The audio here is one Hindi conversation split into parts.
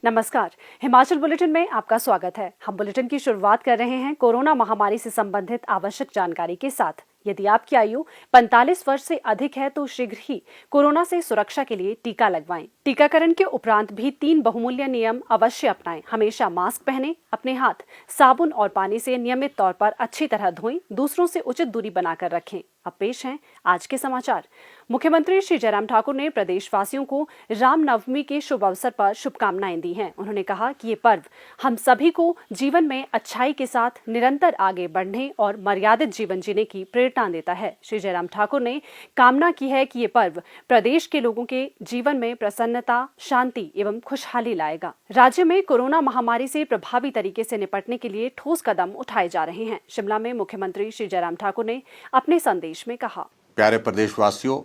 नमस्कार, हिमाचल बुलेटिन में आपका स्वागत है। हम बुलेटिन की शुरुआत कर रहे हैं कोरोना महामारी से संबंधित आवश्यक जानकारी के साथ। यदि आपकी आयु 45 वर्ष से अधिक है तो शीघ्र ही कोरोना से सुरक्षा के लिए टीका लगवाएं। टीकाकरण के उपरांत भी 3 बहुमूल्य नियम अवश्य अपनाएं। हमेशा मास्क पहनें, अपने हाथ साबुन और पानी से नियमित तौर पर अच्छी तरह धोएं, दूसरों से उचित दूरी बनाकर रखें। अब पेश हैं आज के समाचार। मुख्यमंत्री श्री जयराम ठाकुर ने प्रदेशवासियों को रामनवमी के शुभ अवसर पर शुभकामनाएं दी हैं। उन्होंने कहा कि ये पर्व हम सभी को जीवन में अच्छाई के साथ निरंतर आगे बढ़ने और मर्यादित जीवन जीने की प्रेरणा देता है। श्री जयराम ठाकुर ने कामना की है कि ये पर्व प्रदेश के लोगों के जीवन में प्रसन्नता, शांति एवं खुशहाली लाएगा। राज्य में कोरोना महामारी से प्रभावी तरीके से निपटने के लिए ठोस कदम उठाए जा रहे हैं। शिमला में मुख्यमंत्री श्री जयराम ठाकुर ने अपने संदेश में कहा, प्यारे प्रदेशवासियों,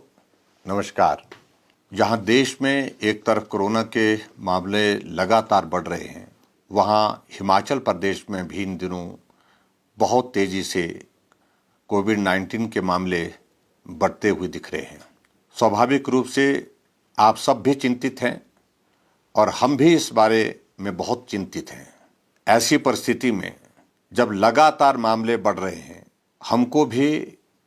नमस्कार। जहां देश में एक तरफ कोरोना के मामले लगातार बढ़ रहे हैं, वहां हिमाचल प्रदेश में भी इन दिनों बहुत तेजी से कोविड-19 के मामले बढ़ते हुए दिख रहे हैं। स्वाभाविक रूप से आप सब भी चिंतित हैं और हम भी इस बारे में बहुत चिंतित हैं। ऐसी परिस्थिति में जब लगातार मामले बढ़ रहे हैं, हमको भी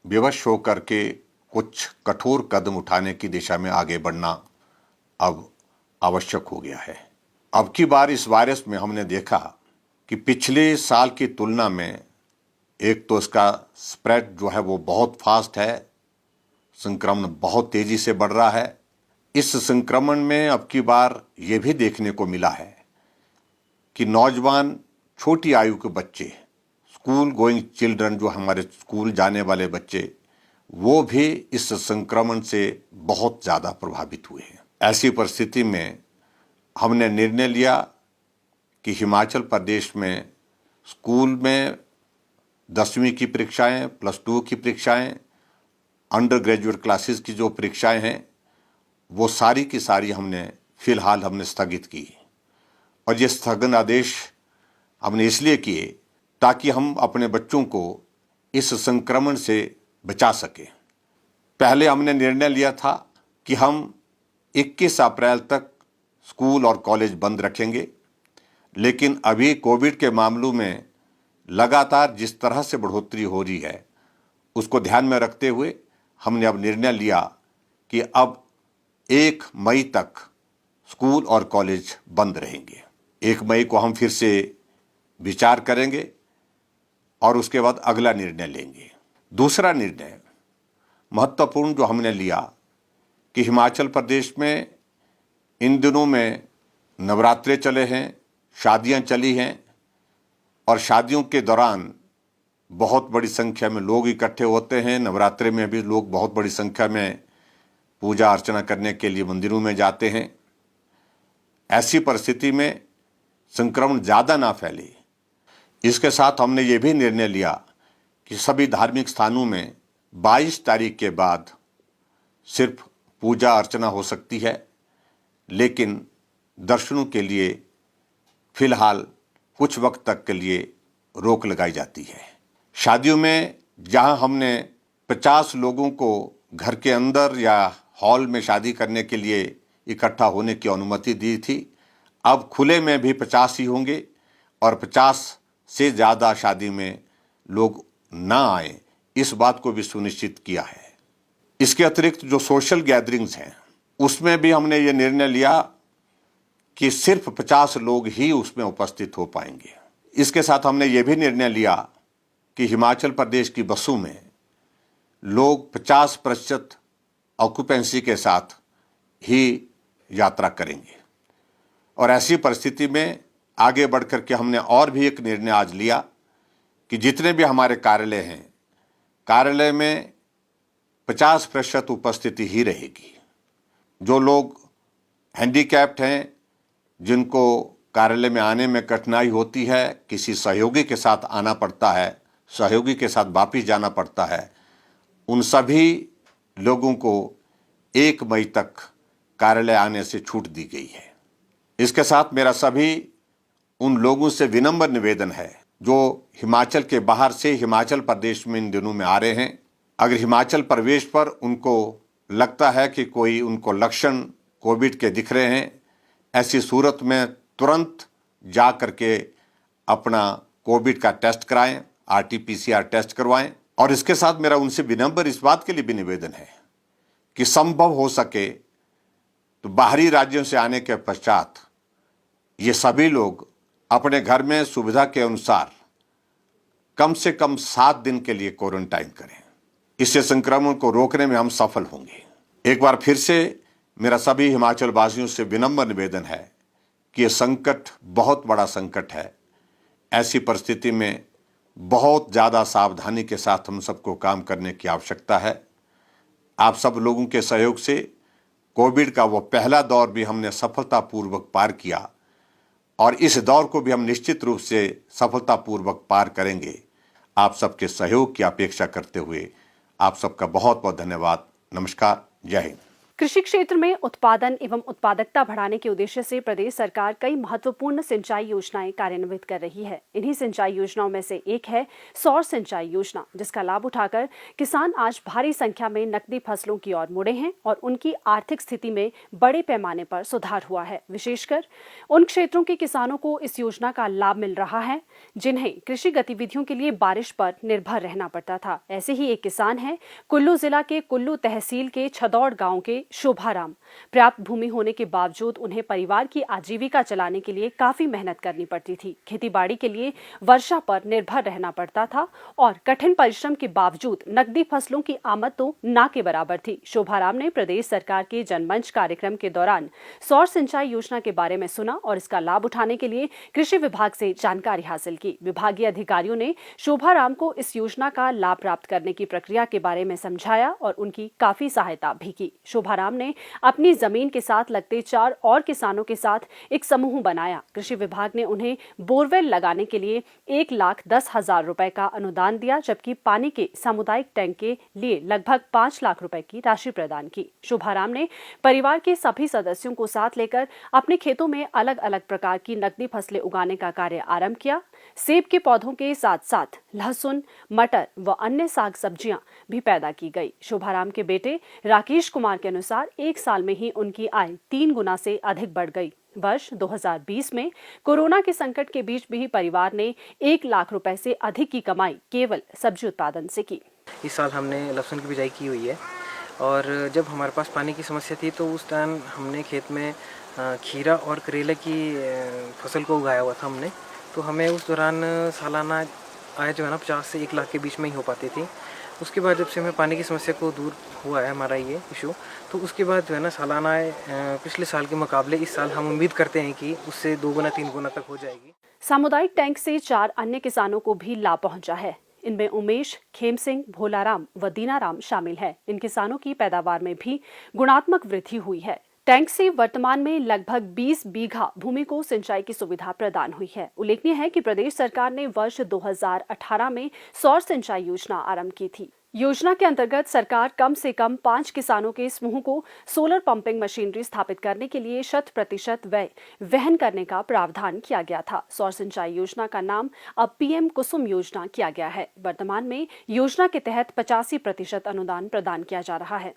विवश होकर के कुछ कठोर कदम उठाने की दिशा में आगे बढ़ना अब आवश्यक हो गया है। अब की बार इस वायरस में हमने देखा कि पिछले साल की तुलना में एक तो इसका स्प्रेड जो है वो बहुत फास्ट है, संक्रमण बहुत तेजी से बढ़ रहा है। इस संक्रमण में अब की बार ये भी देखने को मिला है कि नौजवान, छोटी आयु के बच्चे, स्कूल गोइंग चिल्ड्रन, जो हमारे स्कूल जाने वाले बच्चे, वो भी इस संक्रमण से बहुत ज़्यादा प्रभावित हुए हैं। ऐसी परिस्थिति में हमने निर्णय लिया कि हिमाचल प्रदेश में स्कूल में 10वीं की परीक्षाएं, +2 की परीक्षाएं, अंडर ग्रेजुएट क्लासेस की जो परीक्षाएं हैं, वो सारी की सारी हमने फिलहाल स्थगित की। और ये स्थगन आदेश हमने इसलिए किए ताकि हम अपने बच्चों को इस संक्रमण से बचा सके। पहले हमने निर्णय लिया था कि हम 21 अप्रैल तक स्कूल और कॉलेज बंद रखेंगे, लेकिन अभी कोविड के मामलों में लगातार जिस तरह से बढ़ोतरी हो रही है, उसको ध्यान में रखते हुए हमने अब निर्णय लिया कि अब 1 मई तक स्कूल और कॉलेज बंद रहेंगे। 1 मई को हम फिर से विचार करेंगे और उसके बाद अगला निर्णय लेंगे। दूसरा निर्णय महत्वपूर्ण जो हमने लिया कि हिमाचल प्रदेश में इन दिनों में नवरात्रे चले हैं, शादियां चली हैं और शादियों के दौरान बहुत बड़ी संख्या में लोग इकट्ठे होते हैं। नवरात्रे में भी लोग बहुत बड़ी संख्या में पूजा अर्चना करने के लिए मंदिरों में जाते हैं। ऐसी परिस्थिति में संक्रमण ज़्यादा ना फैले, इसके साथ हमने ये भी निर्णय लिया कि सभी धार्मिक स्थानों में 22 तारीख के बाद सिर्फ पूजा अर्चना हो सकती है, लेकिन दर्शनों के लिए फिलहाल कुछ वक्त तक के लिए रोक लगाई जाती है। शादियों में जहां हमने 50 लोगों को घर के अंदर या हॉल में शादी करने के लिए इकट्ठा होने की अनुमति दी थी, अब खुले में भी 50 ही होंगे और 50 से ज़्यादा शादी में लोग ना आए, इस बात को भी सुनिश्चित किया है। इसके अतिरिक्त जो सोशल गैदरिंग्स हैं, उसमें भी हमने ये निर्णय लिया कि सिर्फ 50 लोग ही उसमें उपस्थित हो पाएंगे। इसके साथ हमने ये भी निर्णय लिया कि हिमाचल प्रदेश की बसों में लोग 50% ऑक्यूपेंसी के साथ ही यात्रा करेंगे। और ऐसी परिस्थिति में आगे बढ़कर के हमने और भी एक निर्णय आज लिया कि जितने भी हमारे कार्यालय हैं, कार्यालय में 50% उपस्थिति ही रहेगी। जो लोग हैंडीकैप्ड हैं, जिनको कार्यालय में आने में कठिनाई होती है, किसी सहयोगी के साथ आना पड़ता है, सहयोगी के साथ वापिस जाना पड़ता है, उन सभी लोगों को 1 मई तक कार्यालय आने से छूट दी गई है। इसके साथ मेरा सभी उन लोगों से विनम्र निवेदन है जो हिमाचल के बाहर से हिमाचल प्रदेश में इन दिनों में आ रहे हैं, अगर हिमाचल प्रवेश पर उनको लगता है कि कोई उनको लक्षण कोविड के दिख रहे हैं, ऐसी सूरत में तुरंत जा करके अपना कोविड का टेस्ट कराएं, RT-PCR टेस्ट करवाएं। और इसके साथ मेरा उनसे विनम्र इस बात के लिए भी निवेदन है कि संभव हो सके तो बाहरी राज्यों से आने के पश्चात ये सभी लोग अपने घर में सुविधा के अनुसार कम से कम 7 दिन के लिए क्वारंटाइन करें। इससे संक्रमण को रोकने में हम सफल होंगे। एक बार फिर से मेरा सभी हिमाचल वासियों से विनम्र निवेदन है कि ये संकट बहुत बड़ा संकट है। ऐसी परिस्थिति में बहुत ज़्यादा सावधानी के साथ हम सबको काम करने की आवश्यकता है। आप सब लोगों के सहयोग से कोविड का वो पहला दौर भी हमने सफलतापूर्वक पार किया और इस दौर को भी हम निश्चित रूप से सफलतापूर्वक पार करेंगे। आप सबके सहयोग की अपेक्षा करते हुए आप सबका बहुत बहुत धन्यवाद। नमस्कार, जय हिंद। कृषि क्षेत्र में उत्पादन एवं उत्पादकता बढ़ाने के उद्देश्य से प्रदेश सरकार कई महत्वपूर्ण सिंचाई योजनाएं कार्यान्वित कर रही है। इन्हीं सिंचाई योजनाओं में से एक है सौर सिंचाई योजना, जिसका लाभ उठाकर किसान आज भारी संख्या में नकदी फसलों की ओर मुड़े हैं और उनकी आर्थिक स्थिति में बड़े पैमाने पर सुधार हुआ है। विशेषकर उन क्षेत्रों के किसानों को इस योजना का लाभ मिल रहा है जिन्हें कृषि गतिविधियों के लिए बारिश पर निर्भर रहना पड़ता था। ऐसे ही एक किसान है कुल्लू जिला के कुल्लू तहसील के छदौड़ गाँव के शोभाराम। पर्याप्त भूमि होने के बावजूद उन्हें परिवार की आजीविका चलाने के लिए काफी मेहनत करनी पड़ती थी। खेतीबाड़ी के लिए वर्षा पर निर्भर रहना पड़ता था और कठिन परिश्रम के बावजूद नकदी फसलों की आमद तो ना के बराबर थी। शोभाराम ने प्रदेश सरकार के जनमंच कार्यक्रम के दौरान सौर सिंचाई योजना के बारे में सुना और इसका लाभ उठाने के लिए कृषि विभाग से जानकारी हासिल की। विभागीय अधिकारियों ने शोभाराम को इस योजना का लाभ प्राप्त करने की प्रक्रिया के बारे में समझाया और उनकी काफी सहायता भी की। शोभाराम ने अपनी जमीन के साथ लगते 4 और किसानों के साथ एक समूह बनाया। कृषि विभाग ने उन्हें बोरवेल लगाने के लिए 1,10,000 रुपए का अनुदान दिया, जबकि पानी के सामुदायिक टैंक के लिए लगभग 5 लाख रुपए की राशि प्रदान की। शोभाराम ने परिवार के सभी सदस्यों को साथ लेकर अपने खेतों में अलग अलग प्रकार की नकदी फसलें उगाने का कार्य आरंभ किया। सेब के पौधों के साथ साथ लहसुन, मटर व अन्य साग सब्जियां भी पैदा की गई। शोभाराम के बेटे राकेश कुमार के अनुसार एक साल में ही उनकी आय 3 गुना से अधिक बढ़ गई। वर्ष 2020 में कोरोना के संकट के बीच भी परिवार ने 1 लाख रुपए से अधिक की कमाई केवल सब्जी उत्पादन से की। इस साल हमने लहसुन की बिजाई की हुई है और जब हमारे पास पानी की समस्या थी तो उस टाइम हमने खेत में खीरा और करेले की फसल को उगाया हुआ था हमने। तो हमें उस दौरान सालाना आय जो है ना 50 से 1 लाख के बीच में ही हो पाती थी। उसके बाद जब से हमें पानी की समस्या को दूर हुआ है हमारा ये इशू, तो उसके बाद जो है ना सालाना आय पिछले साल के मुकाबले इस साल हम उम्मीद करते हैं कि उससे 2 गुना 3 गुना तक हो जाएगी। सामुदायिक टैंक से 4 अन्य किसानों को भी लाभ पहुंचा है। इनमें उमेश, खेम सिंह, भोलाराम व दीनाराम शामिल है। इन किसानों की पैदावार में भी गुणात्मक वृद्धि हुई है। टैंक से वर्तमान में लगभग 20 बीघा भूमि को सिंचाई की सुविधा प्रदान हुई है। उल्लेखनीय है कि प्रदेश सरकार ने वर्ष 2018 में सौर सिंचाई योजना आरंभ की थी। योजना के अंतर्गत सरकार कम से कम 5 किसानों के समूह को सोलर पंपिंग मशीनरी स्थापित करने के लिए 100% व्यय वहन करने का प्रावधान किया गया था। सौर सिंचाई योजना का नाम अब PM कुसुम योजना किया गया है। वर्तमान में योजना के तहत 85% अनुदान प्रदान किया जा रहा है।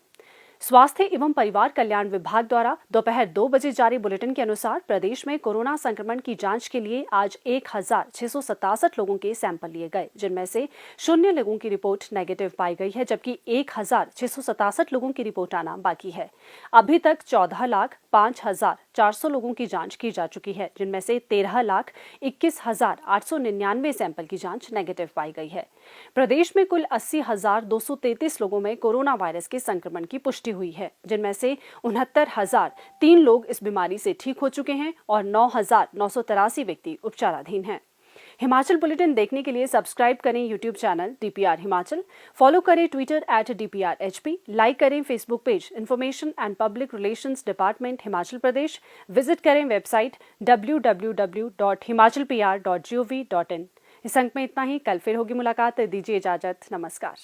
स्वास्थ्य एवं परिवार कल्याण विभाग द्वारा दोपहर 2 बजे जारी बुलेटिन के अनुसार प्रदेश में कोरोना संक्रमण की जांच के लिए आज 1,667 लोगों के सैंपल लिए गए, जिनमें से 0 लोगों की रिपोर्ट नेगेटिव पाई गई है, जबकि 1,667 लोगों की रिपोर्ट आना बाकी है। अभी तक 14,05,400 लोगों की जांच की जा चुकी है, जिनमें से 13,21,899 सैंपल की जांच नेगेटिव पाई गई है। प्रदेश में कुल 80,233 लोगों में कोरोना वायरस के संक्रमण की पुष्टि हुई है, जिनमें से 69,003 लोग इस बीमारी से ठीक हो चुके हैं और 9,983 व्यक्ति उपचाराधीन हैं। हिमाचल बुलेटिन देखने के लिए सब्सक्राइब करें YouTube channel DPR Himachal, follow करें ट्विटर @DPRHP, लाइक करें Facebook page information and public relations department Himachal Pradesh, visit करें वेबसाइट www.himachalpr.gov.in। इस अंक में इतना ही। कल फिर होगी मुलाकात। दीजिए इजाजत। नमस्कार।